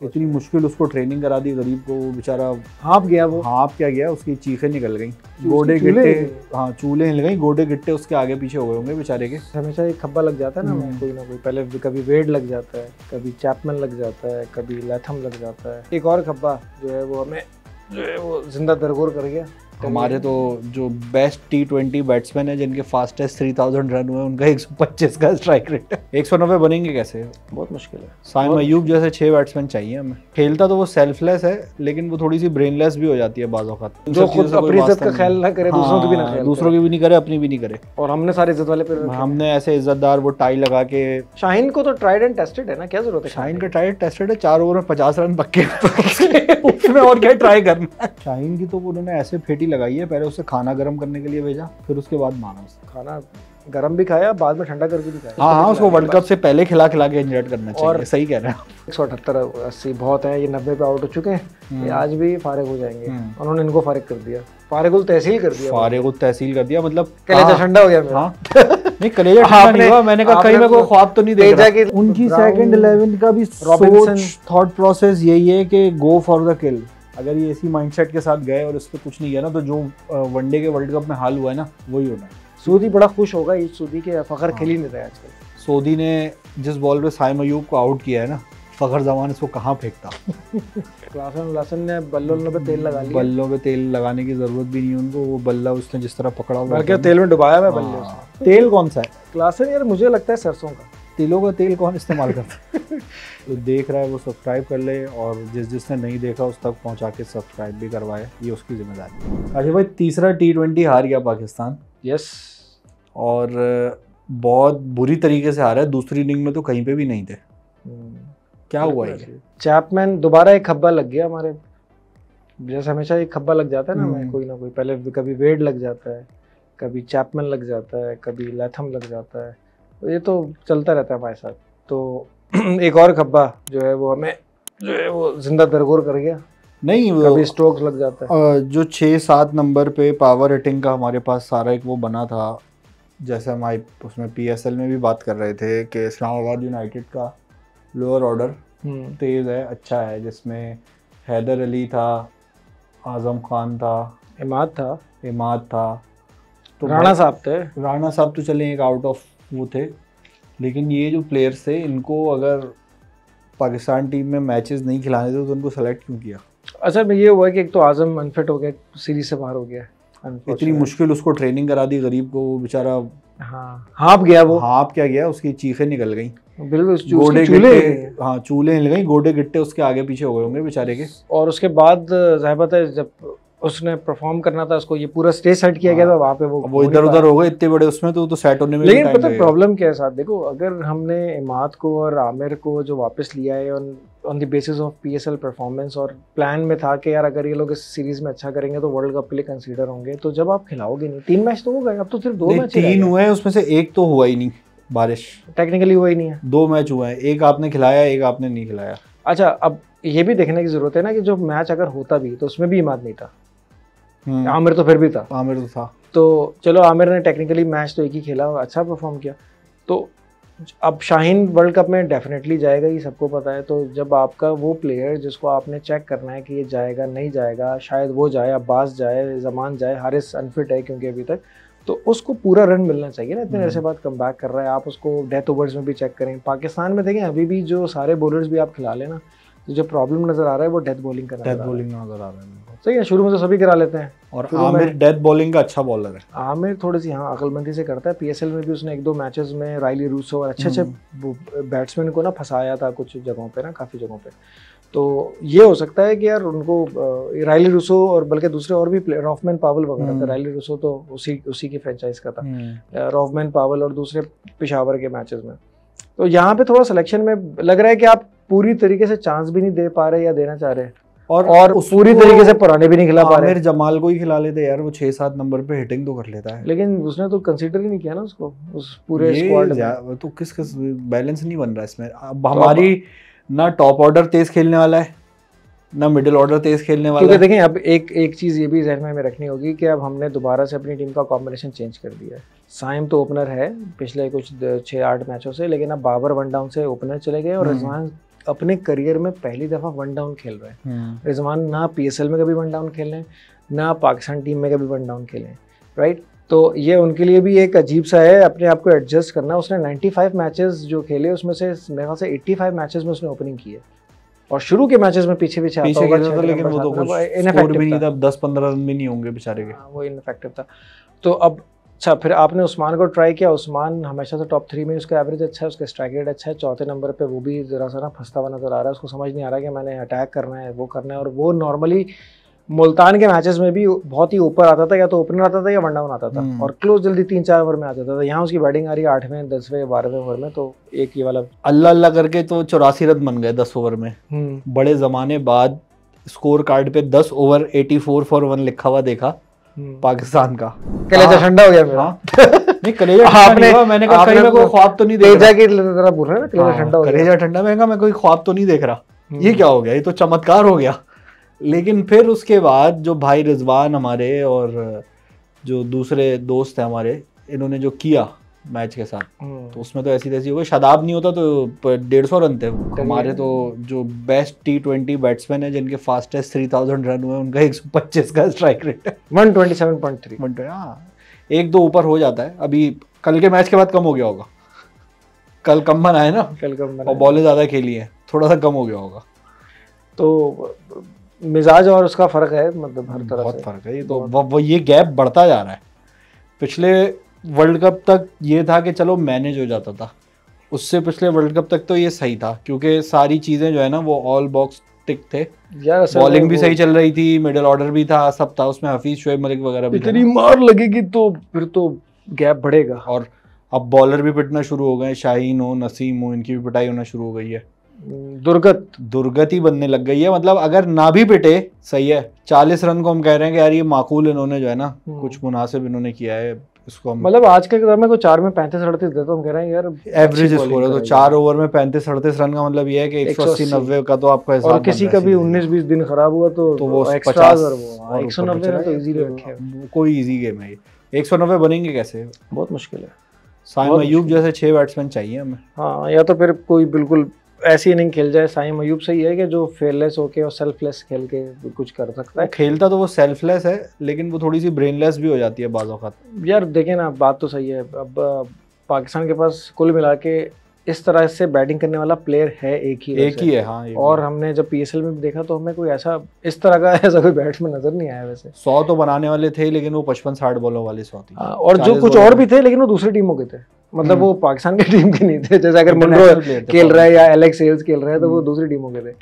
इतनी मुश्किल उसको ट्रेनिंग करा दी गरीब को, वो बेचारा हाँप गया वो। हाँप क्या गया, उसकी चीखें निकल गई, गोडे गिट्टे, हाँ चूल्हे हिल गई, गोडे गिट्टे उसके आगे पीछे हो गए होंगे बेचारे के। हमेशा एक खब्बा लग जाता है ना कोई ना कोई, पहले कभी वेड लग जाता है, कभी चैपमैन लग जाता है, कभी लैथम लग जाता है। एक और खब्बा जो है वो हमें जो है वो जिंदा दरगोर कर गया। हमारे तो जो बेस्ट T20 बैट्समैन है जिनके फास्टेस्ट 3000 रन हुए, उनका 125 का स्ट्राइक रेट है। 190 बनेंगे कैसे, बहुत मुश्किल है। साइम अयूब जैसे 6 बैट्समैन चाहिए हमें। खेलता तो वो सेल्फलेस है, लेकिन वो थोड़ी सी ब्रेनलेस भी हो जाती है बाज़ औक़ात, जो खुद अपनी इज्जत का ख्याल ना करे, दूसरों की भी ना ख्याल, दूसरों की भी नहीं करे, अपनी भी नहीं करे। और हमने सारे इज्जत वाले पे, हमने ऐसे इज्जतदार वो टाई लगा के। शाहीन को तो ट्राइड एंड टेस्टेड है ना, क्या जरूरत है? शाहीन का ट्राइड टेस्टेड है, 4 ओवर में 50 रन पक्के, उसमें और क्या ट्राई करना। शाहीन की तो उन्होंने ऐसे फेटी लगाई है, पहले उसे खाना गर्म करने के लिए भेजा, फिर उसके बाद मारा उसे। खाना गर्म भी खाया, बाद में ठंडा करके भी खाया। हाँ, उसको वर्ल्ड कप से पहले खिला के एंजॉय करना चाहिए। और सही कह रहे हैं। 178-80 बहुत है, ये 90 पे आउट हो चुके हैं, ये आज भी फारिग हो जाएंगे। उन्होंने इनको फारिग कर दिया, फारिगुल तहसील कर दिया। फारिगुल तहसील कर दिया, मतलब कलेजा ठंडा हो गया मेरा। नहीं, कलेजा ठंडा नहीं हुआ, मैंने कहा कहीं मैं कोई ख्वाब तो नहीं देख रहा। उनकी सेकंड 11 का भी थॉट प्रोसेस यही है कि गो फॉर द किल। अगर ये इसी माइंडसेट के साथ गए और इस पर कुछ नहीं किया ना, तो जो वनडे के वर्ल्ड कप में हाल हुआ है ना, वही होना है। सऊदी बड़ा खुश होगा इस सऊदी के, फखर खेल ही नहीं रहा है आजकल। सऊदी ने जिस बॉल पे साइम अयूब को आउट किया है ना, फखर जमान इसको कहाँ फेंकता। क्लासन ने बल्लों पे तेल लगा लिया। बल्लों पे तेल लगाने की जरूरत भी नहीं उनको, वो बल्ला उसने जिस तरह पकड़ा हुआ है, तेल में डुबाया हुआ बल्ले से। तेल कौन सा है क्लासन? यार मुझे लगता है सरसों का। तिलों का तेल कौन इस्तेमाल करता है? तो देख रहा है वो सब्सक्राइब कर ले, और जिसने नहीं देखा उस तक पहुंचा के सब्सक्राइब भी करवाए, ये उसकी जिम्मेदारी। अच्छा भाई, तीसरा T20 हार गया पाकिस्तान। यस, और बहुत बुरी तरीके से हारा है। दूसरी इनिंग में तो कहीं पे भी नहीं थे। क्या हुआ ये? चैपमैन दोबारा एक खब्बा लग गया हमारे, जैसे हमेशा एक खब्बा लग जाता है ना कोई ना कोई, पहले कभी वेड लग जाता है, कभी चैपमैन लग जाता है, कभी लैथम लग जाता है, तो ये तो चलता रहता है हमारे साथ। तो एक और खब्बा जो है वो हमें जो है वो जिंदा दरगोर कर गया। नहीं, कभी स्ट्रोक्स लग जाता है। जो 6-7 नंबर पे पावर हिटिंग का हमारे पास सारा एक वो बना था, जैसे हम उसमें PSL में भी बात कर रहे थे कि इस्लामाबाद यूनाइटेड का लोअर ऑर्डर तेज है, अच्छा है, जिसमें हैदर अली था, आजम खान था, इमाद था, तो राणा साहब तो चले एक आउट ऑफ वो थे, लेकिन ये जो प्लेयर्स थे, इनको अगर पाकिस्तान टीम में मैचेस नहीं खिलाने थे तो उनको सेलेक्ट क्यों किया? अच्छा, ये हुआ कि एक तो आजम अनफिट हो गया, सीरीज से बाहर हो गया। इतनी मुश्किल उसको ट्रेनिंग करा दी गरीब को, वो बेचारा हाँप गया, वो हाँप क्या गया, उसकी चीखें निकल गई, बिल्कुल गोडे गिट्टे, हाँ चूल्हे हिल गई, गोडे गिट्टे उसके आगे पीछे हो गए होंगे बेचारे के। और उसके बाद जाहिर बात है, जब उसने परफॉर्म करना था, उसको ये पूरा स्टेज सेट किया गया था, वहाँ पे वो इधर उधर हो गए इतने बड़े, उसमें तो सेट होने में। लेकिन पता है प्रॉब्लम क्या है साथ, देखो अगर हमने इमाद को और आमिर को जो वापस लिया है on the basis of PSL performance, और प्लान में था कि यार अगर ये लोग इस सीरीज में अच्छा करेंगे तो वर्ल्ड कप के लिए कंसीडर होंगे, तो जब आप खिलाओगे नहीं, 3 मैच तो हो गए, अब तो सिर्फ 2 मैच 3 हुए हैं, उसमें से एक तो हुआ ही नहीं, बारिश टेक्निकली हुआ ही नहीं है। 2 मैच हुए हैं, एक आपने खिलाया, एक आपने नहीं खिलाया। अच्छा, अब ये भी देखने की जरूरत है ना कि जो मैच अगर होता भी तो उसमें भी इमाद नहीं था, आमिर तो फिर भी था। आमिर तो था, तो चलो आमिर ने टेक्निकली मैच तो एक ही खेला, अच्छा परफॉर्म किया। तो अब शाहीन वर्ल्ड कप में डेफिनेटली जाएगा, ये सबको पता है। तो जब आपका वो प्लेयर जिसको आपने चेक करना है कि ये जाएगा नहीं जाएगा, शायद वो जाए, अब्बास जाए, जमान जाए, हारिस अनफिट है क्योंकि अभी तक, तो उसको पूरा रन मिलना चाहिए ना। इतने देर से बाद कम बैक कर रहा है, आप उसको डेथ ओवर्स में भी चेक करें। पाकिस्तान में देखें अभी भी जो सारे बॉलर्स भी आप खिला लेना, तो जो प्रॉब्लम नजर आ रहा है वो डेथ बॉलिंग का नजर आ रहा है। सही है, शुरू में तो सभी करा लेते हैं, और आमिर डेथ बॉलिंग का अच्छा बॉलर है। आमिर थोड़ी सी अकलमंदी से करता है। PSL में भी उसने 1-2 मैचेस में राइली रूसो और अच्छे बैट्समैन को ना फंसाया था कुछ जगहों पे ना, काफ़ी जगहों पे। तो ये हो सकता है कि यार उनको राइली रूसो और बल्कि दूसरे और भी प्लेयर, रॉफमैन पावल वगैरह, राइली रूसो तो उसी की फ्रेंचाइज का था, रॉफमैन पावल और दूसरे पेशावर के मैचेस में। तो यहाँ पे थोड़ा सिलेक्शन में लग रहा है कि आप पूरी तरीके से चांस भी नहीं दे पा रहे या देना चाह रहे, और पूरी तरीके से पुराने भी नहीं खिला पा रहे। आमिर जमाल को ही खिला लेते यार, वो 6-7 नंबर पे हिटिंग तो कर लेता है, लेकिन उसने तो कंसीडर ही नहीं किया ना उसको, उस पूरे स्क्वाड में। तो किस बैलेंस नहीं बन रहा इसमें। अब हमारी ना टॉप ऑर्डर तेज खेलने वाला है, ना मिडिल ऑर्डर तेज खेलने वाला है। देखें अब एक चीज ये भी ज़हन में रखनी होगी कि अब हमने दोबारा से अपनी टीम का कॉम्बिनेशन चेंज कर दिया है। साइम तो ओपनर है पिछले कुछ 6-8 मैचों से, लेकिन अब बाबर 1 डाउन से ओपनर चले गए और रिजवान अपने करियर में पहली दफ़ा वन डाउन खेल रहे हैं। रिजवान ना PSL में कभी वन डाउन खेले हैं, ना पाकिस्तान टीम में कभी वन डाउन खेले हैं, राइट। तो ये उनके लिए भी एक अजीब सा है, अपने आप को एडजस्ट करना। उसने 95 मैचेस जो खेले उसमें से मेरे ख्याल से 85 मैचेस में उसने ओपनिंग की है, और शुरू के मैचेस में पीछे आता होगा, लेकिन वो तो स्कोर भी नहीं था, 10-15 रन भी नहीं होंगे बेचारे के। वो इनफेक्टिव था। तो अब अच्छा, फिर आपने उस्मान को ट्राई किया। उस्मान हमेशा से टॉप 3 में उसका एवरेज अच्छा है, उसका स्ट्राइक रेट अच्छा है। चौथे नंबर पे वो भी ज़रा सा ना फंसता हुआ नजर आ रहा है, उसको समझ नहीं आ रहा कि मैंने अटैक करना है, वो करना है। और वो नॉर्मली मुल्तान के मैचेस में भी बहुत ही ऊपर आता था, या तो ओपनर आता था या वन डाउन आता था, और क्लोज जल्दी 3-4 ओवर में आ जाता था। यहाँ उसकी बैटिंग आ रही है 8वें 10वें 12वें ओवर में, तो एक ही वाला अल्लाह अल्लाह करके तो 84 रन बन गए 10 ओवर में। बड़े जमाने बाद स्कोर कार्ड पे 10 ओवर 84 फॉर 1 लिखा हुआ देखा पाकिस्तान का। कलेजा ठंडा हो गया मेरा। नहीं कलेजा ठंडा, मैंने कहा कहीं मैं कोई ख्वाब तो नहीं देख रहा। जरा बोल रहे हैं ना, कलेजा ठंडा हो गया। कलेजा ठंडा, मैं कहा मैं कोई ख्वाब तो नहीं देख रहा, ये क्या हो गया, ये तो चमत्कार हो गया। लेकिन फिर उसके बाद जो भाई रिजवान हमारे और जो दूसरे दोस्त हैं हमारे, इन्होंने जो किया मैच के साथ, तो उसमें तो ऐसी तैसी हो गई। शादाब नहीं होता तो 150 रन थे हमारे। तो जो बेस्ट T20 बैट्समैन है जिनके फास्टेस्ट 3000 रन हुए, उनका 125 का स्ट्राइक रेट है, 127.3। हाँ, 1-2 ऊपर हो जाता है। अभी कल के मैच के बाद कम हो गया होगा, कल कम बना है ना, कल कम बना और बॉलें ज़्यादा खेली हैं, थोड़ा सा कम हो गया होगा। तो मिजाज और उसका फ़र्क है, मतलब हर तरह बहुत फ़र्क है। ये तो वो ये गैप बढ़ता जा रहा है। पिछले वर्ल्ड कप तक ये था कि चलो मैनेज हो जाता था, उससे पिछले वर्ल्ड कप तक तो ये सही था, क्योंकि सारी चीज़ें जो है ना वो ऑल बॉक्स टिक थे। बॉलिंग भी सही चल रही थी, मिडिल ऑर्डर भी था, सब था उसमें। हफीज शोएब मलिक वगैरह भी, इतनी मार लगेगी तो फिर तो गैप बढ़ेगा। और अब बॉलर भी पिटना शुरू हो गए, शाहीन हो, नसीम हो, इनकी भी पिटाई होना शुरू हो गई है। दुर्गत ही बनने लग गई है। मतलब अगर ना भी पिटे सही है, 40 रन को हम कह रहे हैं कि यार ये माकूल इन्होंने जो है ना कुछ मुनासिब इन्होंने किया है, इसको हम मतलब आज के दौर में कोई 4 में 35-38 देता, हम कह रहे हैं यार एवरेज स्कोर है। तो 4 ओवर में 35-38 रन का मतलब ये है कि 180-90 का तो आपका हिसाब। और किसी का भी 19-20 दिन खराब हुआ तो वो 50 190 रन तो इजीली रखे, कोई इजी गेम है। 190 बनेंगे कैसे, बहुत मुश्किल है। साइम अयूब जैसे 6 बैट्समैन चाहिए हमें। हाँ, या तो फिर कोई बिल्कुल ऐसी इनिंग खेल जाए। साइम अयूब सही है कि जो फेयरलेस होके और सेल्फलेस खेल के कुछ कर सकता है। खेलता तो वो सेल्फलेस है, लेकिन वो थोड़ी सी ब्रेनलेस भी हो जाती है बाज़ औक़ात। यार देखें ना, बात तो सही है। अब पाकिस्तान के पास कुल मिला के इस तरह से बैटिंग करने वाला प्लेयर है एक ही है। हाँ, और हमने जब PSL में भी देखा तो हमें कोई ऐसा इस तरह का ऐसा कोई बैट्समैन नजर नहीं आया। वैसे 100 तो बनाने वाले थे, लेकिन वो 55-60 बॉलों वाले 100 थी। और जो कुछ और भी थे, लेकिन वो दूसरी टीमों के थे, मतलब वो पाकिस्तान की टीम के नहीं थे। जैसे अगर मुनरो खेल रहा है या एलेक्स हेल्स खेल रहा है तो वो दूसरी टीमों के थे।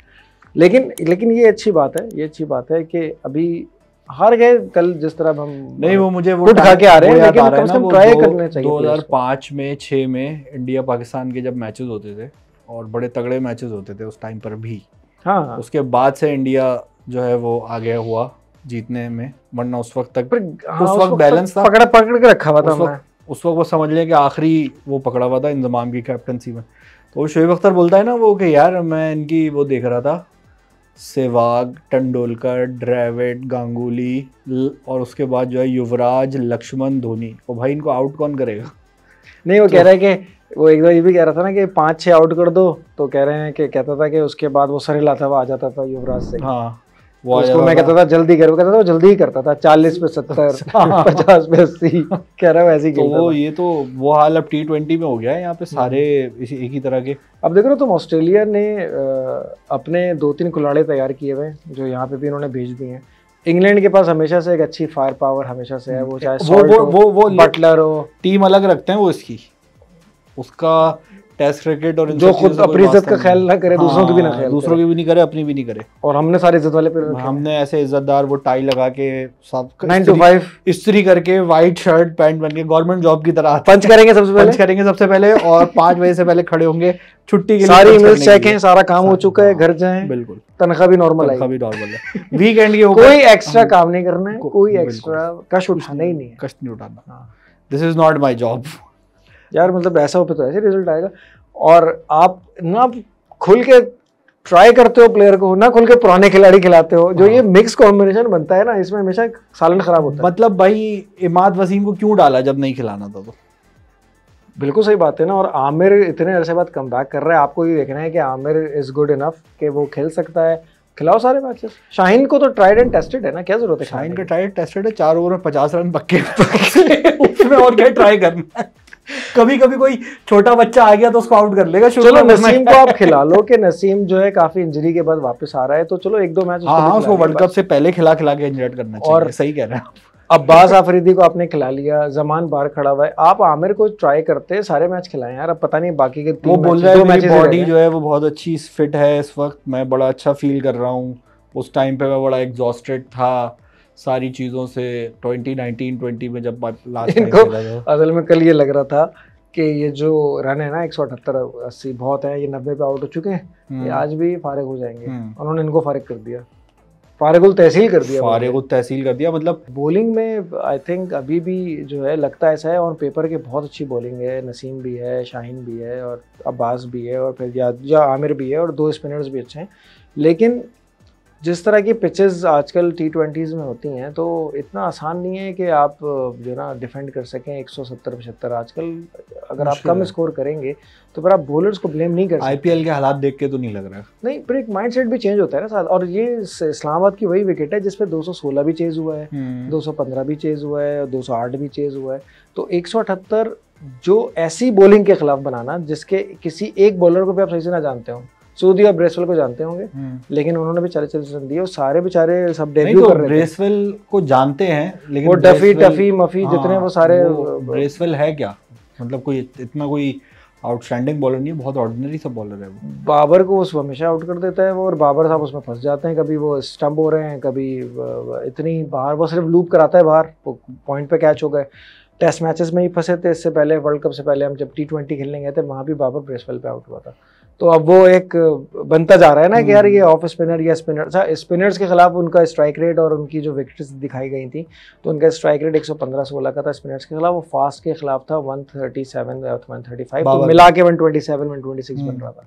लेकिन ये अच्छी बात है कि अभी हार गए कल, जिस तरह हम नहीं, वो मुझे वो उठा के आ रहे हैं, लेकिन कम से कम ट्राई करने चाहिए। 2005 में 6 में इंडिया पाकिस्तान के जब मैचेस होते थे, और बड़े तगड़े मैचेस होते थे उस टाइम पर भी। हाँ, उसके बाद से इंडिया जो है वो आगे हुआ जीतने में, वरना उस वक्त तक उस वक्त बैलेंस था, पकड़ के रखा हुआ था। उस वक्त वो समझ लें कि आखिरी वो पकड़ा हुआ था इंजमाम की कैप्टनसी में। तो शोएब अख्तर बोलता है ना वो कि यार मैं इनकी वो देख रहा था, सहवाग, तेंदुलकर, द्रविड़, गांगुली, और उसके बाद जो है युवराज, लक्ष्मण, धोनी। और भाई इनको आउट कौन करेगा? नहीं, वो कह रहा है कि वो एक बार ये भी कह रहा था ना कि 5-6 आउट कर दो, तो कह रहे हैं कि कहता था कि उसके बाद वो सरेला था वो आ जाता था युवराज से। हाँ, वो उसको मैं कहता था जल्दी करो, कहता था वो जल्दी ही करता था, 40 पे 70, 50 पे 80 कह रहा है वैसे ही खेलता था। ये तो वो हाल अब T20 में हो गया है, यहाँ पे सारे एक ही तरह के। अब देख रहे हो तुम, ऑस्ट्रेलिया ने अपने 2-3 खिलाड़ी तैयार किए हुए जो यहाँ पे भी उन्होंने भेज दिए हैं। इंग्लैंड के पास हमेशा से एक अच्छी फायर पावर हमेशा से है, वो चाहे वो बटलर हो, टीम अलग रखते हैं वो इसकी, उसका टेस्ट क्रिकेट और जो खुद अपनी इज्जत का ख्याल ना करे, दूसरों की भी ना ख्याल, दूसरों की भी नहीं करे, अपनी भी नहीं करे। और हमने सारे इज्जत वाले पे हमने ऐसे इज्जतदार वो टाई लगा के सब 9 to 5 इस्त्री करके व्हाइट शर्ट पैंट बन के गवर्नमेंट जॉब की तरह पंच करेंगे सबसे पहले और 5 बजे से पहले खड़े होंगे छुट्टी के लिए। सारी ईमेल्स चेक हैं, सारा काम हो चुका है, घर जाएं, बिल्कुल तनख्वाह भी नॉर्मल है, वीकेंड के कोई एक्स्ट्रा काम नहीं करना है, कोई एक्स्ट्रा कष्ट उठाना ही नहीं है, कष्ट नहीं उठाना। This is not my job यार। मतलब ऐसा हो पे तो ऐसे रिजल्ट आएगा। और आप ना खुल के ट्राई करते हो प्लेयर को, ना खुल के पुराने खिलाड़ी खिलाते हो, जो ये मिक्स कॉम्बिनेशन बनता है ना, इसमें हमेशा सालन खराब होता है। मतलब भाई इमाद वसीम को क्यों डाला जब नहीं खिलाना था? तो बिल्कुल सही बात है ना। और आमिर इतने अरसे बाद कम बैक कर रहा है, आपको ये देखना है कि आमिर इज गुड इनफ कि वो खेल सकता है, खिलाओ सारे मैचेस। शाहीन को तो ट्राइड एंड टेस्टेड है ना, क्या जरूरत है? शाहीन का ट्राइड टेस्टेड है, 4 ओवर में 50 रन पक्के उसमें और क्या ट्राई करना है। कभी कभी कोई छोटा बच्चा आ गया तो उसको आउट कर लेगा। चलो नसीम को आप खिला लो कि नसीम जो है काफी इंजरी के बाद वापस आ रहा है, तो चलो 1-2 मैच उसको वर्ल्ड कप से पहले खिला के इंजर्ड करना चाहिए। और सही कह रहे हैं अब्बास आफरीदी को आपने खिला लिया, जमान बाहर खड़ा हुआ है, आप आमिर को ट्राई करते सारे मैच खिलाएं यार। अब पता नहीं बाकी के 3 वो बोल रहा है मेरी बॉडी जो है वो बहुत अच्छी फिट है इस वक्त, मैं बड़ा अच्छा फील कर रहा हूँ। उस टाइम पे मैं बड़ा एग्जॉस्टेड था सारी चीज़ों से, 2019-20 में जब लास्ट टाइम खेला था। असल में कल ये लग रहा था कि ये जो रन है ना 178-80 बहुत है, ये 90 पे आउट हो चुके हैं, ये आज भी फारिग हो जाएंगे। उन्होंने इनको फारिग कर दिया, फारिगुल तहसील कर दिया। मतलब बॉलिंग में आई थिंक अभी भी जो है लगता ऐसा है, और पेपर के बहुत अच्छी बॉलिंग है, नसीम भी है, शाहीन भी है, और अब्बास भी है, और फिर या आमिर भी है, और 2 स्पिनर्स भी अच्छे हैं। लेकिन जिस तरह की पिचेस आजकल T20s में होती हैं तो इतना आसान नहीं है कि आप जो ना डिफेंड कर सकें 170-75। आजकल अगर आप कम स्कोर करेंगे तो फिर आप बॉलर्स को ब्लेम नहीं कर सकते। IPL के हालात देख के तो नहीं लग रहा। नहीं, फिर एक माइंडसेट भी चेंज होता है ना साथ। और ये इस्लामाबाद की वही विकेट है जिसपे 216 भी चेज हुआ है, 215 भी चेज हुआ है, 208 भी चेज हुआ है। तो 178 जो ऐसी बॉलिंग के खिलाफ बनाना जिसके किसी एक बॉलर को भी आप सही से ना जानते हो, सूदी और ब्रेसवेल को जानते होंगे, लेकिन उन्होंने भी 40 रन दिए, और सारे बेचारे सब डेब्यू कर रहे थे। ब्रेसवेल को जानते हैं लेकिन वो डफी टफी मफी जितने वो सारे, ब्रेसवेल है क्या, मतलब कोई इतना कोई आउटस्टैंडिंग बॉलर नहीं है, बहुत ऑर्डिनरी सा बॉलर है वो। बाबर को उस हमेशा आउट कर देता है वो, और बाबर साहब उसमें फंस जाते हैं। कभी वो स्टंप हो रहे हैं, कभी इतनी बाहर, वो सिर्फ लूप कराता है बाहर, वो पॉइंट पे कैच हो गए। टेस्ट मैचेस में ही फंसे थे, इससे पहले वर्ल्ड कप से पहले हम जब T20 खेलने गए थे वहाँ भी बाबर ब्रेसवेल पे आउट हुआ था। तो अब वो एक बनता जा रहा है ना कि यार ये ऑफ स्पिनर या स्पिनर्स के खिलाफ उनका स्ट्राइक रेट और उनकी जो विकेट्स दिखाई गई थी, तो उनका स्ट्राइक रेट 115-16 का था स्पिनर्स के खिलाफ, वो फास्ट के खिलाफ था 137 या 135, तो मिला के 127-126 बन रहा था।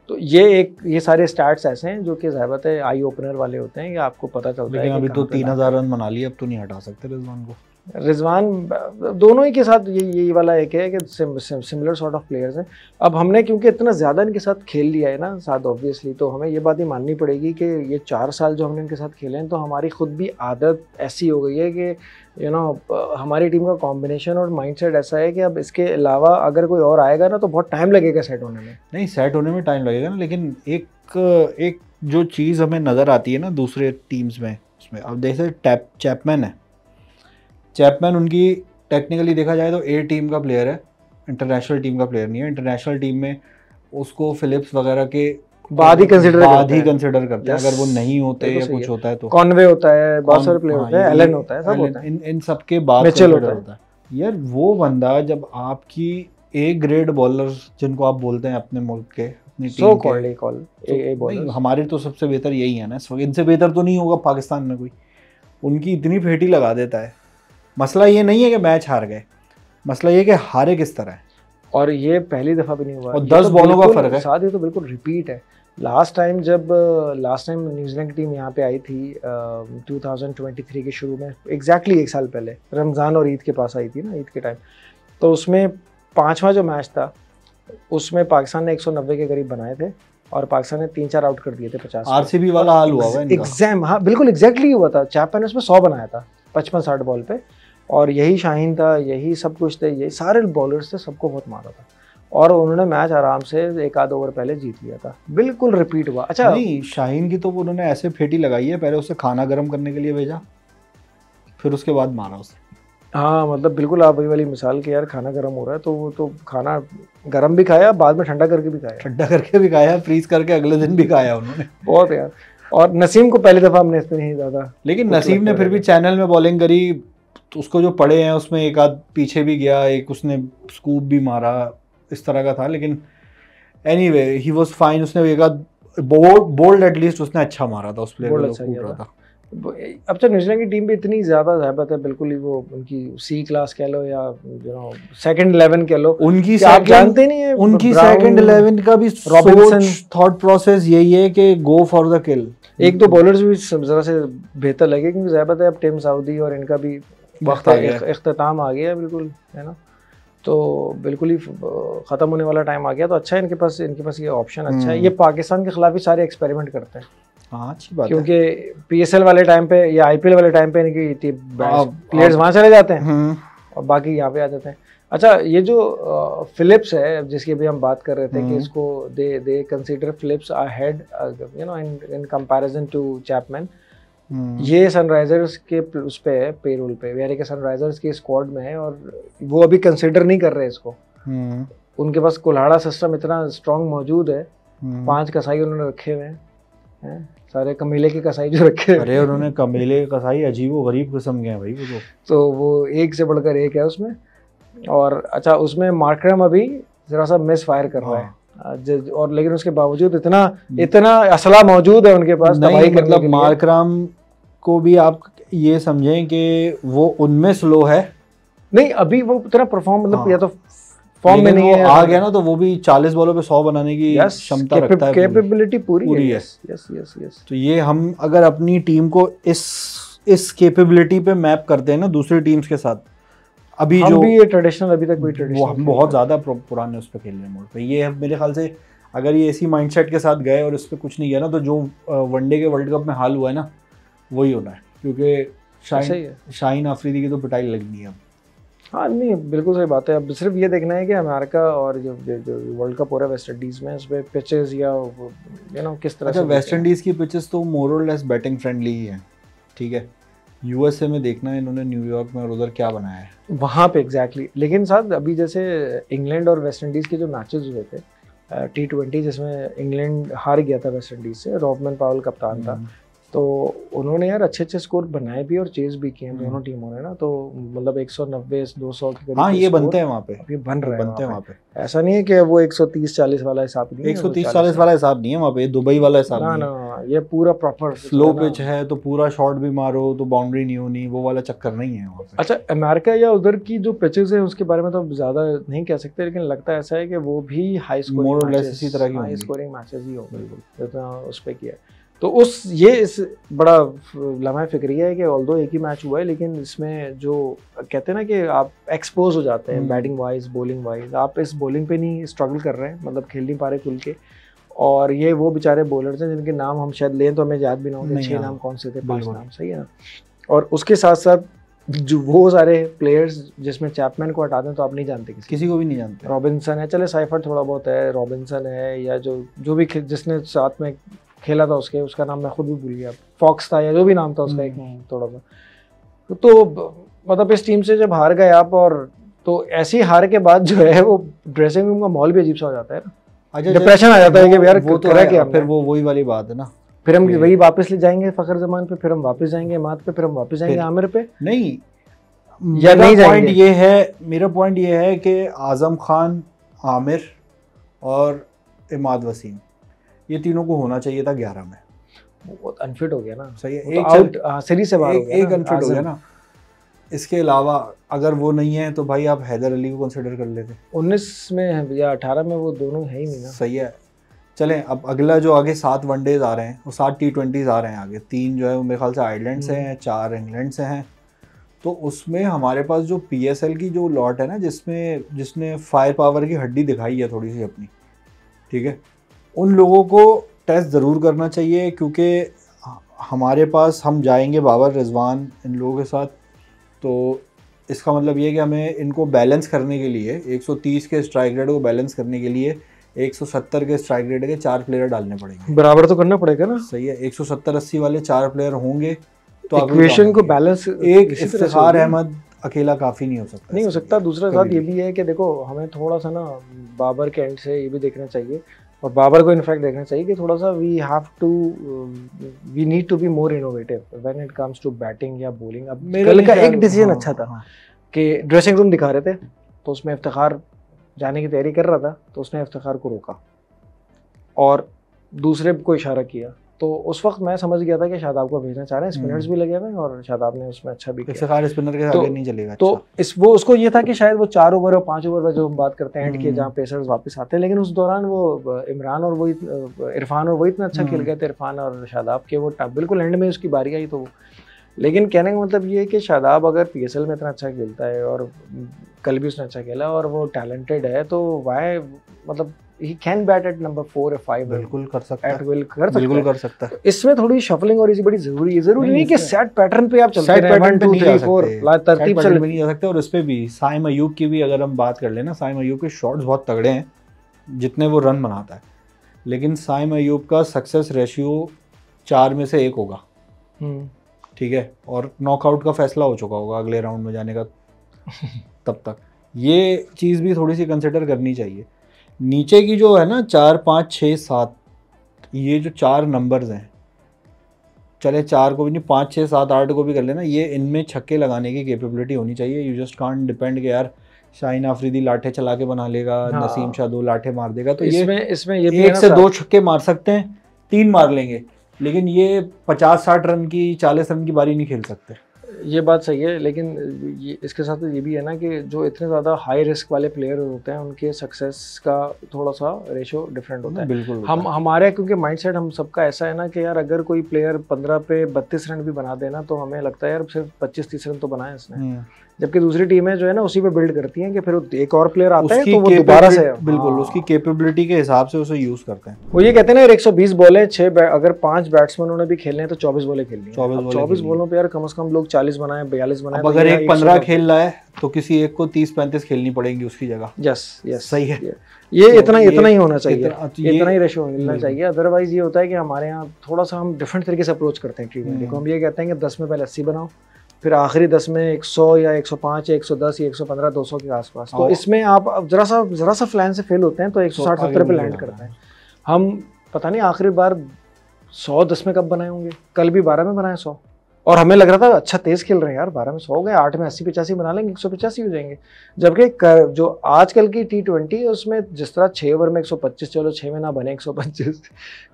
तो ये सारे स्टार्ट्स ऐसे हैं जो कि ज़ाहिर है आई ओपनर वाले होते हैं, कि आपको पता चलता है। लेकिन अभी तो 3000 रन बना लिए, अब तो नहीं हटा सकते रिजवान को। रिजवान दोनों ही के साथ यही वाला एक है कि सिमिलर सॉर्ट ऑफ प्लेयर्स हैं। अब हमने क्योंकि इतना ज़्यादा इनके साथ खेल लिया है ना साथ, ऑब्वियसली तो हमें ये बात ही माननी पड़ेगी कि ये 4 साल जो हमने इनके साथ खेले हैं, तो हमारी खुद भी आदत ऐसी हो गई है कि हमारी टीम का कॉम्बिनेशन और माइंडसेट ऐसा है कि अब इसके अलावा अगर कोई और आएगा ना तो बहुत टाइम लगेगा सेट होने में। नहीं, सेट होने में टाइम लगेगा ना, लेकिन एक जो चीज़ हमें नज़र आती है ना दूसरे टीम्स में, उसमें अब जैसे चैपमैन उनकी टेक्निकली देखा जाए तो A टीम का प्लेयर है, इंटरनेशनल टीम का प्लेयर नहीं है। इंटरनेशनल टीम में उसको फिलिप्स वगैरह के बाद ही कंसिडर करते हैं। अगर वो नहीं होते या कुछ होता है तो कॉनवे होता है, बहुत सारे प्लेयर होते हैं, एलन होता है, सब होता है, इन सब के बाद कंसिडर होता है। यार वो बंदा जब आपकी A ग्रेड बॉलर जिनको आप बोलते हैं अपने मुल्क के, अपनी टीम के, हमारे तो सबसे बेहतर यही है ना इस वक्त, इनसे बेहतर तो नहीं होगा पाकिस्तान में कोई, उनकी इतनी फेटी लगा देता है। मसला ये नहीं है कि मैच हार गए, मसला ये कि हारे किस तरह है, और ये पहली दफ़ा भी नहीं हुआ, और 10 बॉलों का फर्क है। साथ ही तो बिल्कुल रिपीट है। लास्ट टाइम न्यूजीलैंड की टीम यहाँ पे आई थी 2023 के शुरू में, एग्जैक्टली 1 साल पहले, रमज़ान और ईद के पास आई थी ना, ईद के टाइम। तो उसमें 5वां जो मैच था उसमें पाकिस्तान ने 190 के करीब बनाए थे, और पाकिस्तान ने 3-4 आउट कर दिए थे 50। RCB वाला हाल हुआ है एग्जाम, हाँ बिल्कुल एग्जैक्टली हुआ था। चैपमैन उसमें 100 बनाया था 55-60 बॉल पे, और यही शाहीन था, यही सब कुछ थे, यही सारे बॉलर्स थे, सबको बहुत मारा था, और उन्होंने मैच आराम से 1 आध ओवर पहले जीत लिया था। बिल्कुल रिपीट हुआ। अच्छा नहीं, शाहीन की तो उन्होंने ऐसे फेटी लगाई है, पहले उसे खाना गर्म करने के लिए भेजा, फिर उसके बाद मारा उसे। हाँ मतलब बिल्कुल आप वही वाली मिसाल के यार, खाना गर्म हो रहा है तो वो तो खाना गर्म भी खाया, बाद में ठंडा करके भी खाया, फ्रीज करके अगले दिन भी खाया उन्होंने। बहुत यार। और नसीम को पहली दफ़ा हमने इसमें नहीं ज़्यादा, लेकिन नसीम ने फिर भी चैनल में बॉलिंग करी, तो उसको जो पड़े हैं उसमें एक आध पीछे भी गया, एक उसने स्कूप भी मारा, इस तरह का था। लेकिन एनीवे ही वाज फाइन, उसने एक आध बोल्ड एटलीस्ट उसने अच्छा मारा था, उस प्लेयर को कूद रहा था। अब तो न्यूजीलैंड की टीम भी इतनी ज़्यादा ज़हबत है, बिल्कुल ही वो उनकी C क्लास कह लो या सेकंड 11 कह लो, उनकी आप जानते नहीं है, उनकी सेकंड 11 का भी रॉबिन्सन थॉट प्रोसेस यही है कि go for the kill. 1-2 bowlers भी ज़रा से बेहतर लगे, क्योंकि ज़हबत है अब टीम सऊदी और इनका भी वक्त आ गया, इख्तिताम आ गया बिल्कुल, है ना। तो बिल्कुल ही ख़त्म होने वाला टाइम आ गया। तो अच्छा है इनके पास ये ऑप्शन अच्छा है। ये पाकिस्तान के खिलाफ भी सारे एक्सपेरिमेंट करते हैं। हाँ अच्छी बात है, क्योंकि PSL वाले टाइम पे या IPL वाले टाइम पे इनकी प्लेयर्स वहाँ चले जाते हैं और बाकी यहाँ पे आ जाते हैं। अच्छा, ये जो फिलिप्स है जिसकी भी हम बात कर रहे थे कि इसको they consider Phillips ahead you know in comparison to Chapman, ये सनराइजर्स के उस पे है, पेरोल पे, यानी कि सनराइजर्स के स्क्वाड में है और वो अभी कंसीडर नहीं कर रहे इसको। उनके पास कुल्हाड़ा सिस्टम इतना स्ट्रांग मौजूद है, 5 कसाई उन्होंने रखे हुए हैं, सारे कमीले के कसाई जो रखे हैं। अरे उन्होंने कमीले कसाई अजीबो गरीब किस्म के हैं भाई वो तो वो एक से बढ़कर एक है उसमें। और अच्छा, उसमें मार्करम अभी जरा सा मिस फायर कर रहा है और लेकिन उसके बावजूद इतना असला मौजूद है उनके पास। नहीं मतलब मार्करम को भी आप ये समझें कि वो उनमें स्लो है, नहीं अभी वो उतना परफॉर्म मतलब या तो फॉर्म में नहीं है, आ गया ना तो वो भी 40 बॉलों पे 100 बनाने की क्षमता रखता है, कैपेबिलिटी पूरी है। यस। तो ये हम अगर अपनी टीम को इस कैपेबिलिटी पे मैप करते हैं ना दूसरी टीम्स के साथ, अभी हम भी ये ट्रेडिशनल अभी तक कोई ट्रेडिशनल हम बहुत ज़्यादा पुराने उस पर खेल रहे हैं मोड पे। ये मेरे ख्याल से अगर ये इसी माइंडसेट के साथ गए और इस पर कुछ नहीं किया ना तो जो वनडे के वर्ल्ड कप में हाल हुआ है ना वही होना है, क्योंकि शाहीन अफरीदी की तो पिटाई लगनी है। हाँ नहीं बिल्कुल सही बात है। अब सिर्फ ये देखना है कि अमेरिका और जो वर्ल्ड कप हो रहा है वेस्ट इंडीज़ में, उस पर पिचेस या यू नो किस तरह से। वेस्ट इंडीज़ की पिचेस तो मोर और लेस बैटिंग फ्रेंडली ही है, ठीक है। USA में देखना है इन्होंने न्यूयॉर्क में और उधर क्या बनाया है वहाँ पे एग्जैक्टली। लेकिन साथ अभी जैसे इंग्लैंड और वेस्ट इंडीज़ के जो मैचेस हुए थे T20 जिसमें इंग्लैंड हार गया था वेस्ट इंडीज़ से, रॉबमन पावल कप्तान था, तो उन्होंने यार अच्छे स्कोर बनाए भी और चेज भी किए दोनों टीमों ने ना। तो मतलब 190-200 के करीब। हाँ ये बनते हैं वहाँ पे, अभी बन रहे हैं वहाँ पे। ऐसा नहीं है कि वो 130-40 वाला हिसाब नहीं है, 130-40 वाला हिसाब नहीं है वहाँ पे, दुबई वाला हिसाब नहीं है। ना ये पूरा प्रॉपर स्लो पिच है तो पूरा शॉट भी मारो तो बाउंड्री नहीं होनी, वो वाला चक्कर नहीं है वहाँ पे। अच्छा, अमेरिका या उधर की जो पिचेस है उसके बारे में तो ज़्यादा नहीं कह सकते, लेकिन लगता है ऐसा है कि वो भी हाई स्कोरिंग मैचेस ही होंगे जितना उस पर किया। तो इस बड़ा लम्हा फिक्रिया है कि ऑल्दो एक ही मैच हुआ है, लेकिन इसमें जो कहते हैं ना कि आप एक्सपोज हो जाते हैं बैटिंग वाइज बॉलिंग वाइज, आप इस बॉलिंग पे नहीं स्ट्रगल कर रहे हैं, मतलब खेल नहीं पा रहे खुल के। और ये वो बेचारे बॉलर्स हैं जिनके नाम हम शायद लें तो हमें याद भी ना हो, 6 नाम कौन से थे, 5 नाम, सही है ना। और उसके साथ साथ जो वो सारे प्लेयर्स जिसमें चैपमैन को हटा दें तो आप नहीं जानते, किसी को भी नहीं जानते। रॉबिन्सन है, चले साइफर थोड़ा बहुत है, रॉबिन्सन है, या जो भी जिसने साथ में खेला था उसका नाम मैं खुद भी भूल गया, फॉक्स था या जो भी नाम था उसका, एक थोड़ा सा। तो मतलब इस टीम से जब हार गए आप, और तो ऐसी हार के बाद जो है वो ड्रेसिंग रूम का माहौल भी अजीब सा हो जाता है ना, डिप्रेशन आ जाता है कि यार वो तो क्या, फिर वो वही वाली बात है ना, फिर हम वही वापस ले जाएंगे फखर जमान पे, फिर हम वापस जाएंगे इमाद पे, फिर हम वापस जाएंगे आमिर पे। नहीं, या नहीं पॉइंट ये है, मेरा पॉइंट ये है कि आजम खान, आमिर और इमाद वसीम, ये तीनों को होना चाहिए था 11 में। वो अनफिट हो गया ना, सही है, एक आउट सीरीज से बाहर हो गया, एक अनफिट हो गया ना। इसके अलावा अगर वो नहीं है तो भाई आप हैदर अली को कंसिडर कर लेते। 19 में या 18 में वो दोनों है ही नहीं ना। सही है, चलें अब अगला जो आगे 7 वनडेज आ रहे हैं, वो 7 T20s आ रहे हैं आगे। 3 जो है वो मेरे ख्याल से आयरलैंड से हैं, 4 इंग्लैंड से हैं। तो उसमें हमारे पास जो PSL की जो लॉट है ना, जिसने फायर पावर की हड्डी दिखाई है थोड़ी सी अपनी, ठीक है, उन लोगों को टेस्ट ज़रूर करना चाहिए, क्योंकि हमारे पास हम जाएंगे बाबर रिजवान इन लोगों के साथ, तो इसका मतलब ये है कि हमें इनको बैलेंस करने के लिए 130 के स्ट्राइक रेट को बैलेंस करने के लिए 170 के स्ट्राइक रेट के 4 प्लेयर डालने पड़ेंगे। बराबर तो करना पड़ेगा ना। सही है, 170-80 वाले 4 प्लेयर होंगे तो इक्वेशन को बैलेंस। एक इफ्तिखार अहमद अकेला काफ़ी नहीं हो सकता। दूसरा बात ये भी है कि देखो हमें थोड़ा सा ना बाबर के एंड से ये भी देखना चाहिए, और बाबर को इनफैक्ट देखना चाहिए कि थोड़ा सा we need to be more innovative when it comes to batting या बॉलिंग। अब कल का एक डिसीजन अच्छा था कि ड्रेसिंग रूम दिखा रहे थे तो उसमें इफ्तिखार जाने की तैयारी कर रहा था, तो उसने इफ्तिखार को रोका और दूसरे को इशारा किया। तो उस वक्त मैं समझ गया था कि शादाब को भेजना चाह रहे हैं, स्पिनर्स भी लगे हुए हैं और शादाब ने उसमें अच्छा भी किया। स्पिनर के आगे नहीं चलेगा। तो वो उसको ये था कि शायद वो 4 ओवर और 5 ओवर में जो हम बात करते हैं एंड के, जहाँ पेसर्स वापस आते हैं, लेकिन उस दौरान वो इमरान और वो इरफान और वो इतना अच्छा खेल गए थे, इरफान और शादाब के, वो बिल्कुल एंड में उसकी बारी आई तो लेकिन कहने का मतलब ये है कि शादाब अगर पीएसएल में इतना अच्छा खेलता है और कल भी उसने अच्छा खेला और वो टैलेंटेड है, तो वाई मतलब he can bat at number 4 or 5, बिल्कुल कर सकता है, at will कर सकता बिल्कुल है। कर सकता है। इसमें थोड़ी शफलिंग और इसी बड़ी जरूरी है, जरूरी नहीं कि सेट पैटर्न पे आप चलते रहे 1 2 3 4 तरतीब से नहीं जा सकते। और इस पे भी साइम अयूब की भी अगर हम बात कर लेना, साइम अयूब के शॉट्स बहुत तगड़े हैं जितने वो रन बनाता है, लेकिन साइम अयूब का सक्सेस रेशियो 4 में से 1 होगा, ठीक है, और नॉकआउट का फैसला हो चुका होगा अगले राउंड में जाने का तब तक। ये चीज़ भी थोड़ी सी कंसिडर करनी चाहिए। नीचे की जो है ना 4 5 6 7, ये जो 4 नंबर्स हैं, चले 4 को भी नहीं, 5 6 7 8 को भी कर लेना, ये इनमें छक्के लगाने की कैपेबिलिटी होनी चाहिए। यू जस्ट कांट डिपेंड कि यार शाहीन आफरीदी लाठे चला के बना लेगा, नसीम शाह 2 लाठे मार देगा, तो इसमें ये भी 1 से 2 छक्के मार सकते हैं, 3 मार लेंगे, लेकिन ये 50-60 रन की 40 रन की बारी नहीं खेल सकते। ये बात सही है, लेकिन ये इसके साथ ये भी है ना कि जो इतने ज़्यादा हाई रिस्क वाले प्लेयर होते हैं उनके सक्सेस का थोड़ा सा रेशो डिफरेंट होता है। बिल्कुल हमारे क्योंकि माइंडसेट हम सबका ऐसा है ना कि यार अगर कोई प्लेयर 15 पे 32 रन भी बना देना तो हमें लगता है यार सिर्फ 25-30 रन तो बनाए इसने, जबकि दूसरी टीमें जो है ना उसी पे बिल्ड करती हैं कि फिर एक और प्लेयर आता है तो वो दोबारा से बिल्कुल उसकी कैपेबिलिटी के हिसाब से उसे यूज करते हैं। वो ये कहते हैं ना 120 बॉलें 6 अगर 5 बैट्समैनों ने भी खेलने हैं तो 24 बॉलें खेलनी है। 24 बॉलों पे यार कम से कम लोग 40 बनाए 42 बनाए। अगर एक 15 खेल रहा है तो किसी एक को 30-35 खेलनी पड़ेगी उसकी जगह। यस सही है, ये इतना ही होना चाहिए, इतना ही रेशो मिलना चाहिए। अदरवाइज ये होता है कि हमारे यहाँ थोड़ा सा हम डिफरेंट तरीके से अप्रोच करते हैं T20 को। हम ये कहते हैं कि 10 में पहले 80 बनाओ, फिर आखिरी 10 में 100 या 105 या 110 या 115 200 के आसपास। तो इसमें आप जरा सा फ्लैन से फेल होते हैं तो 160-70 पे लैंड करते हैं। हम पता नहीं आखिरी बार 100 10 में कब बनाए होंगे, कल भी 12 में बनाए 100, और हमें लग रहा था अच्छा तेज खेल रहे हैं यार, 12 में 100 हो गए, 8 में 80-85 बना लेंगे, 185 हो जाएंगे। जबकि जो आजकल की T20 है उसमें जिस तरह 6 ओवर में 125, चलो 6 में ना बने 125,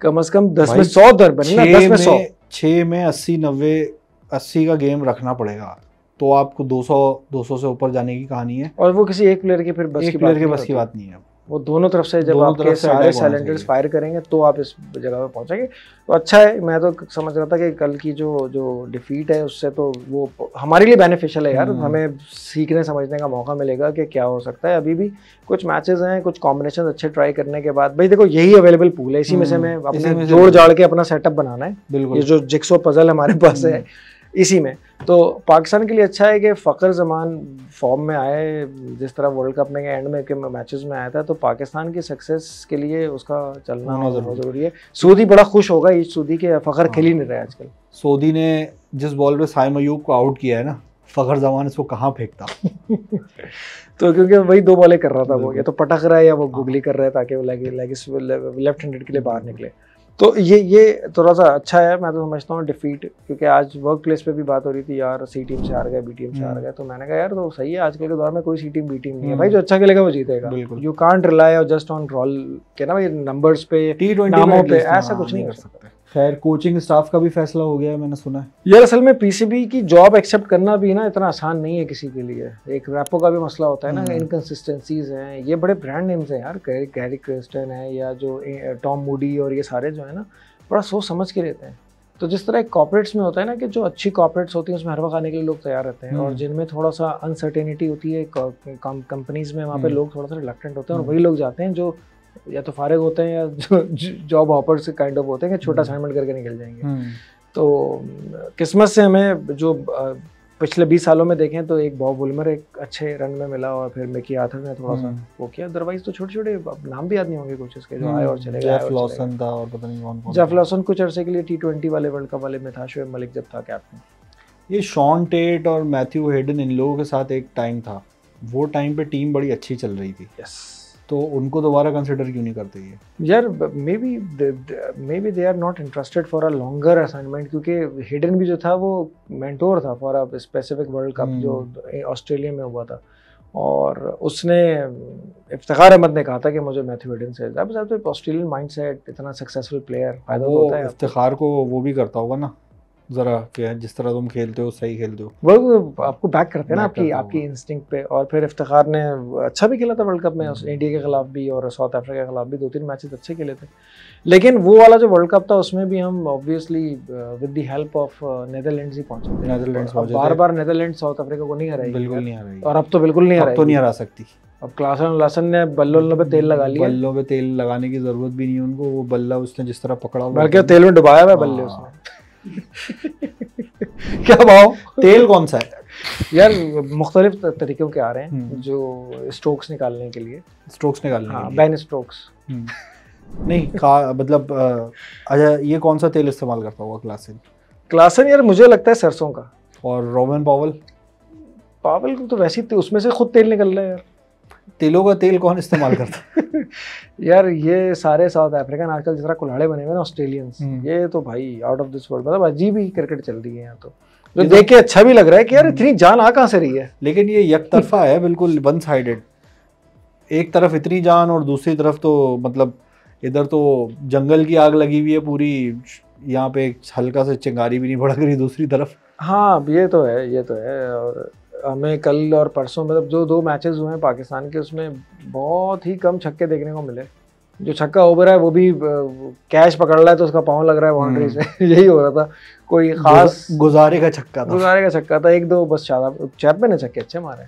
कम से कम 10 में 100 दर बने ना, 10 में 100, 6 में 80-90-80 का गेम रखना पड़ेगा तो आपको 200 से ऊपर जाने की कहानी है। और वो किसी एक प्लेयर के फिर बस की बात नहीं है। वो दोनों तरफ से जब आपके सारे साइलेंटर्स फायर करेंगे तो आप इस जगह पे पहुंचेंगे। तो अच्छा है, मैं तो समझ रहा था कि कल की जो डिफीट है उससे तो वो हमारे लिए बेनिफिशियल है यार, हमें सीखने समझने का मौका मिलेगा कि क्या हो सकता है। अभी भी कुछ मैचेस हैं, कुछ कॉम्बिनेशन अच्छे ट्राई करने के बाद, भाई देखो यही अवेलेबल पूल है, इसी में से हमें अपने जोड़ जाड़ के अपना सेटअप बनाना है। ये जो जिक्सो पजल हमारे पास है इसी में, तो पाकिस्तान के लिए अच्छा है कि फ़खर ज़मान फॉर्म में आए, जिस तरह वर्ल्ड कप में एंड में के मैचेस में आया था, तो पाकिस्तान की सक्सेस के लिए उसका चलना बहुत ज़रूरी है। सऊदी बड़ा खुश होगा इस सऊदी के फ़खर खेल ही नहीं रहे आजकल। सऊदी ने जिस बॉल पे साइम अयूब को आउट किया है ना, फ़खर ज़मान इसको कहाँ फेंकता तो क्योंकि वही 2 बॉलें कर रहा था, वो या तो पटक रहा है या वो गुगली कर रहा है ताकि वो लेफ्ट हैंडेड के लिए बाहर निकले। तो ये थोड़ा सा अच्छा है, मैं तो समझता हूँ डिफीट, क्योंकि आज वर्क प्लेस पे भी बात हो रही थी यार सी टीम से हार गए, बी टीम से हार गए, तो मैंने कहा यार तो सही है, आजकल के दौर में कोई सी टीम बी टीम नहीं है भाई, जो अच्छा खेलेगा वो जीतेगा। You can't rely just on roll के ना भाई, नंबर्स पे, नामों पे, ऐसा कुछ नहीं कर सकते। खैर कोचिंग स्टाफ का भी फैसला हो गया है, मैंने सुना है यार। असल में पीसीबी की जॉब एक्सेप्ट करना भी ना इतना आसान नहीं है किसी के लिए। एक रैपो का भी मसला होता है ना, इनकंसिस्टेंसीज हैं, ये बड़े ब्रांड नेम्स हैं यार, गैरी क्रिस्टन है या जो टॉम मूडी और ये सारे जो है ना बड़ा सोच समझ के रहते हैं। तो जिस तरह कॉर्पोरेट्स में होता है ना कि जो अच्छी कॉर्पोरेट्स होती हैं उसमें हर वक्त आने के लिए लोग तैयार रहते हैं, और जिनमें थोड़ा सा अनसर्टेनिटी होती है कंपनीज में, वहाँ पे लोग थोड़ा सा रिलक्टेंट होते हैं, और वही लोग जाते हैं जो या तो फारिग होते हैं या जो जॉब हॉपर से काइंड ऑफ होते हैं कि छोटा असाइनमेंट करके निकल जाएंगे। तो किस्मत से हमें जो पिछले 20 सालों में देखें तो एक बॉब वुलमर एक अच्छे रन में मिला, और फिर मिकी आर्थर ने थोड़ा सा वो किया। अदरवाइज तो छोटे छोटे नाम भी याद नहीं होंगे कुछ इसके जो आए और चले गए। जेफ लॉसन था और पता नहीं कौन। जेफ लॉसन कुछ अरसे के लिए T20 वाले वर्ल्ड कप वाले में था, शोएब मलिक जब था कैप्टन। ये शॉन टेट और मैथ्यू हेडन इन लोगों के साथ एक टाइम था, वो टाइम पे टीम बड़ी अच्छी चल रही थी। यस, तो उनको दोबारा कंसिडर क्यों नहीं करते ये यार? May be they are not interested for a longer assignment, क्योंकि हिडन भी जो था वो मेंटोर था for a specific world cup जो ऑस्ट्रेलिया में हुआ था, और उसने इफ्तिखार अहमद ने कहा था कि मुझे मैथ्यू हिडन से, अब ऑस्ट्रेलियन माइंडसेट, इतना सक्सेसफुल प्लेयर, फायदा तो होता है। इफ्तिखार को वो भी करता होगा ना, जरा क्या जिस तरह तुम खेलते हो सही खेलते हो, वो आपको बैक करते हैं ना आपकी इंस्टिंक्ट पे। और फिर इफ्तिखार ने अच्छा भी खेला था वर्ल्ड कप में, इंडिया के खिलाफ भी और साउथ अफ्रीका के खिलाफ भी 2-3 मैचेस अच्छे खेले थे। लेकिन वो वाला जो वर्ल्ड कप था उसमें भी हम obviously with the help of Netherlands ही पहुंचे थे। नेदरलैंड्स पहुंचे थे। बार-बार नेदरलैंड्स साउथ अफ्रीका को नहीं हराई, बिल्कुल नहीं हराई, और अब तो बिल्कुल नहीं हराई, अब तो नहीं हरा सकती। अब क्लासन ने बल्लों पे तेल लगा लिया, बल्लों पे तेल लगाने की जरूरत भी नहीं उनको, वो बल्ला उसने जिस तरह पकड़ा हुआ, बल्कि तेल में डुबाया हुआ बल्ले उसने। क्या भाव तेल कौन सा है यार? मुख्तलिफ तरीकों के आ रहे हैं जो स्ट्रोक्स निकालने के लिए, स्ट्रोक्स निकालने के लिए, बैन स्ट्रोक्स नहीं मतलब अच्छा ये कौन सा तेल इस्तेमाल करता होगा क्लासन? यार मुझे लगता है सरसों का। और रोवन पावल को तो वैसे ही उसमें से खुद तेल निकल रहा है यार। तेलों का तेल कौन इस्तेमाल करता है? यार ये सारे साउथ अफ्रीकन आजकल जिस तरह कुल्हाड़े बने हुए ना ऑस्ट्रेलियंस, ये तो भाई आउट ऑफ दिस वर्ल्ड, मतलब अजीब ही क्रिकेट चल रही है यहाँ तो, जो देख के अच्छा भी लग रहा है कि यार इतनी जान आ कहाँ से रही है। लेकिन ये यकतरफा है, बिल्कुल वन साइडेड, एक तरफ इतनी जान और दूसरी तरफ तो मतलब इधर तो जंगल की आग लगी हुई है पूरी, यहाँ पे हल्का से चिंगारी भी नहीं भड़क रही दूसरी तरफ। हाँ ये तो है। और हमें कल और परसों मतलब जो 2 मैचेस हुए हैं पाकिस्तान के, उसमें बहुत ही कम छक्के देखने को मिले। जो छक्का ओवर है वो भी कैच पकड़ रहा है तो उसका पाँव लग रहा है बाउंड्री से। यही हो रहा था, कोई खास गुजारे का छक्का था, 1-2 बस ज़्यादा। चैपमैन ने छक्के अच्छे मारे,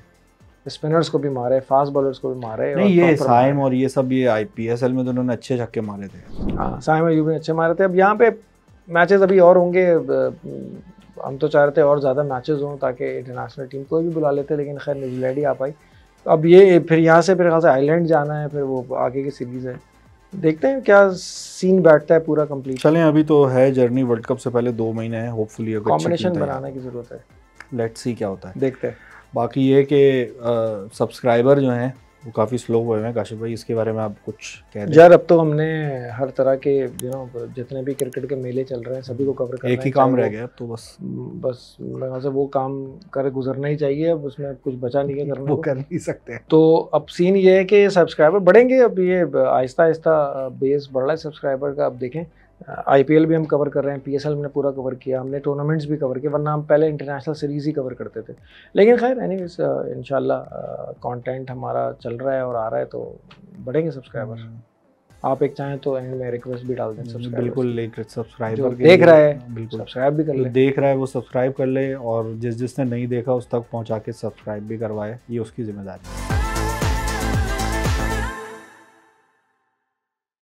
स्पिनर्स को भी मारे, फास्ट बॉलर्स को भी मारे। नहीं ये साइम और ये सब ये IPSL में तो उन्होंने अच्छे छक्के मारे थे। हाँ साइम और यूबी अच्छे मारे थे। अब यहाँ पे मैचेस अभी और होंगे, हम तो चाह रहे थे और ज़्यादा मैचेस हों ताकि इंटरनेशनल टीम को भी बुला लेते, लेकिन खैर न्यूजीलैंड ही आ पाई। अब ये फिर यहाँ से फिर खासा आइलैंड जाना है, फिर वो आगे की सीरीज़ है, देखते हैं क्या सीन बैठता है पूरा कंप्लीट। चलें अभी तो है जर्नी, वर्ल्ड कप से पहले 2 महीने हैं, होपफुली अगर कॉम्बिनेशन बनाने की ज़रूरत है, लेट्स सी क्या होता है, देखते हैं। बाकी ये कि सब्सक्राइबर जो हैं वो काफ़ी स्लो हुए हैं। काशिफ भाई इसके बारे में आप कुछ कह रहे हैं? यार अब तो हमने हर तरह के जितने भी क्रिकेट के मेले चल रहे हैं सभी को कवर करना है। एक ही काम रह गया अब तो, बस मेरे से वो काम कर गुजरना ही चाहिए, अब उसमें कुछ बचा नहीं है करने वो को, कर नहीं सकते। तो अब सीन ये है कि सब्सक्राइबर बढ़ेंगे, अब ये आहिस्ता आहिस्ता बेस बढ़ रहा है सब्सक्राइबर का। अब देखें IPL भी हम कवर कर रहे हैं, PSL हमने पूरा कवर किया, हमने टूर्नामेंट्स भी कवर किए, वरना हम पहले इंटरनेशनल सीरीज़ ही कवर करते थे। लेकिन खैर एनीवेज इंशाल्लाह कंटेंट हमारा चल रहा है और आ रहा है तो बढ़ेंगे सब्सक्राइबर। आप एक चाहें तो एंड में रिक्वेस्ट भी डाल दें सब्सक्राइबर, बिल्कुल एक सब्सक्राइबर देख रहा है बिल्कुल सब्सक्राइब भी कर ले, देख रहा है वो सब्सक्राइब कर ले, और जिसने नहीं देखा उस तक पहुंचा के सब्सक्राइब भी करवाए, ये उसकी जिम्मेदारी है।